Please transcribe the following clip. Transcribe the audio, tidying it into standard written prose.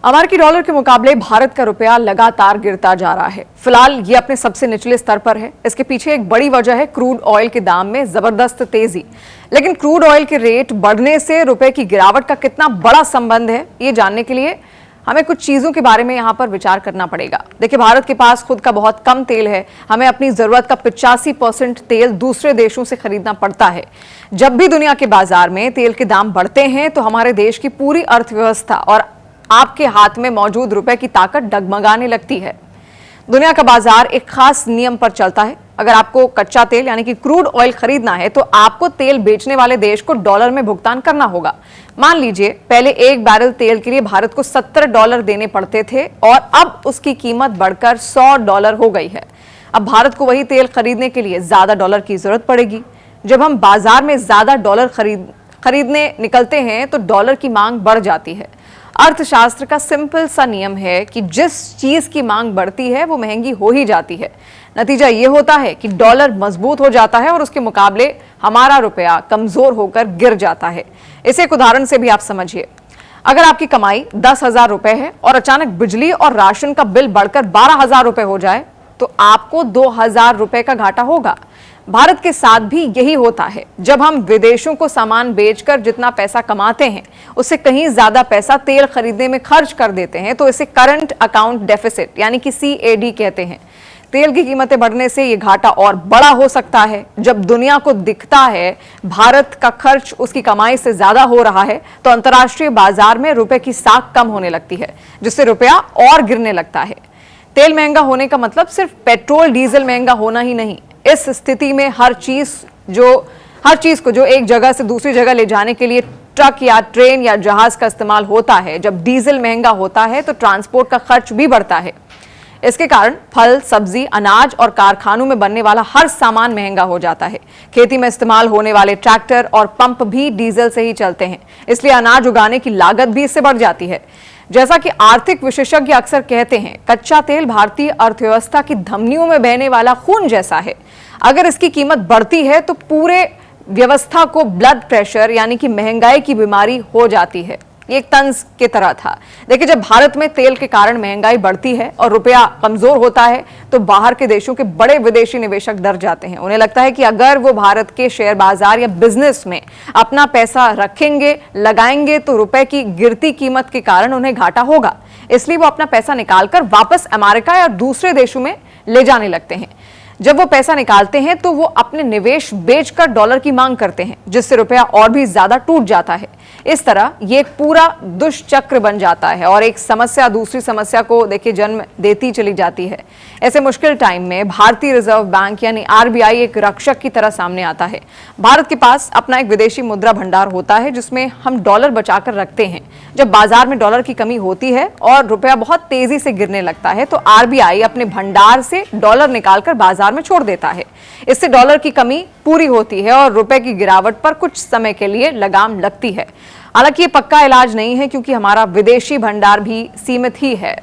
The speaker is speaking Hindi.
अमेरिकी डॉलर के मुकाबले भारत का रुपया लगातार गिरता जा रहा है। फिलहाल ये अपने सबसे निचले स्तर पर है। इसके पीछे एक बड़ी वजह है क्रूड ऑयल के दाम में जबरदस्त तेजी। लेकिन क्रूड ऑयल के रेट बढ़ने से रुपए की गिरावट का कितना बड़ा संबंध है, ये जानने के लिए हमें कुछ चीजों के बारे में यहाँ पर विचार करना पड़ेगा। देखिए, भारत के पास खुद का बहुत कम तेल है। हमें अपनी जरूरत का 85% तेल दूसरे देशों से खरीदना पड़ता है। जब भी दुनिया के बाजार में तेल के दाम बढ़ते हैं तो हमारे देश की पूरी अर्थव्यवस्था और आपके हाथ में मौजूद रुपए की ताकत डगमगाने लगती है। दुनिया का बाजार एक खास नियम पर चलता है। अगर आपको कच्चा तेल यानी कि क्रूड ऑयल खरीदना है तो आपको तेल बेचने वाले देश को डॉलर में भुगतान करना होगा। मान लीजिए, पहले एक बैरल तेल के लिए भारत को $70 देने पड़ते थे और अब उसकी कीमत बढ़कर $100 हो गई है। अब भारत को वही तेल खरीदने के लिए ज्यादा डॉलर की जरूरत पड़ेगी। जब हम बाजार में ज्यादा डॉलर खरीदने निकलते हैं तो डॉलर की मांग बढ़ जाती है। अर्थशास्त्र का सिंपल सा नियम है कि जिस चीज की मांग बढ़ती है वो महंगी हो ही जाती है। नतीजा ये होता है कि डॉलर मजबूत हो जाता है और उसके मुकाबले हमारा रुपया कमजोर होकर गिर जाता है। इसे एक उदाहरण से भी आप समझिए। अगर आपकी कमाई 10,000 रुपए है और अचानक बिजली और राशन का बिल बढ़कर 12,000 रुपए हो जाए तो आपको 2,000 रुपए का घाटा होगा। भारत के साथ भी यही होता है। जब हम विदेशों को सामान बेचकर जितना पैसा कमाते हैं उससे कहीं ज्यादा पैसा तेल खरीदने में खर्च कर देते हैं तो इसे करंट अकाउंट डेफिसिट यानी कि CAD कहते हैं। तेल की कीमतें बढ़ने से ये घाटा और बड़ा हो सकता है। जब दुनिया को दिखता है भारत का खर्च उसकी कमाई से ज्यादा हो रहा है तो अंतर्राष्ट्रीय बाजार में रुपए की साख कम होने लगती है, जिससे रुपया और गिरने लगता है। तेल महंगा होने का मतलब सिर्फ पेट्रोल डीजल महंगा होना ही नहीं। इस स्थिति में हर चीज को जो एक जगह से दूसरी जगह ले जाने के लिए ट्रक या ट्रेन या जहाज का इस्तेमाल होता है, जब डीजल महंगा होता है तो ट्रांसपोर्ट का खर्च भी बढ़ता है। इसके कारण फल, सब्जी, अनाज और कारखानों में बनने वाला हर सामान महंगा हो जाता है। खेती में इस्तेमाल होने वाले ट्रैक्टर और पंप भी डीजल से ही चलते हैं, इसलिए अनाज उगाने की लागत भी इससे बढ़ जाती है। जैसा कि आर्थिक विशेषज्ञ अक्सर कहते हैं, कच्चा तेल भारतीय अर्थव्यवस्था की धमनियों में बहने वाला खून जैसा है। अगर इसकी कीमत बढ़ती है तो पूरे व्यवस्था को ब्लड प्रेशर यानी कि महंगाई की बीमारी हो जाती है। ये एक तंज की तरह था। देखिए, जब भारत में तेल के कारण महंगाई बढ़ती है और रुपया कमजोर होता है तो बाहर के देशों के बड़े विदेशी निवेशक डर जाते हैं। उन्हें लगता है कि अगर वो भारत के शेयर बाजार या बिजनेस में अपना पैसा रखेंगे, लगाएंगे तो रुपए की गिरती कीमत के कारण उन्हें घाटा होगा। इसलिए वो अपना पैसा निकालकर वापस अमेरिका या दूसरे देशों में ले जाने लगते हैं। जब वो पैसा निकालते हैं तो वो अपने निवेश बेचकर डॉलर की मांग करते हैं, जिससे रुपया और भी ज्यादा टूट जाता है। इस तरह ये एक पूरा दुष्चक्र बन जाता है और एक समस्या दूसरी समस्या को देखिए जन्म देती चली जाती है। ऐसे मुश्किल टाइम में भारतीय रिजर्व बैंक यानी RBI एक रक्षक की तरह सामने आता है। भारत के पास अपना एक विदेशी मुद्रा भंडार होता है जिसमें हम डॉलर बचाकर रखते हैं। जब बाजार में डॉलर की कमी होती है और रुपया बहुत तेजी से गिरने लगता है तो RBI अपने भंडार से डॉलर निकालकर बाजार में छोड़ देता है। इससे डॉलर की कमी पूरी होती है और रुपए की गिरावट पर कुछ समय के लिए लगाम लगती है। हालांकि ये पक्का इलाज नहीं है क्योंकि हमारा विदेशी भंडार भी सीमित ही है।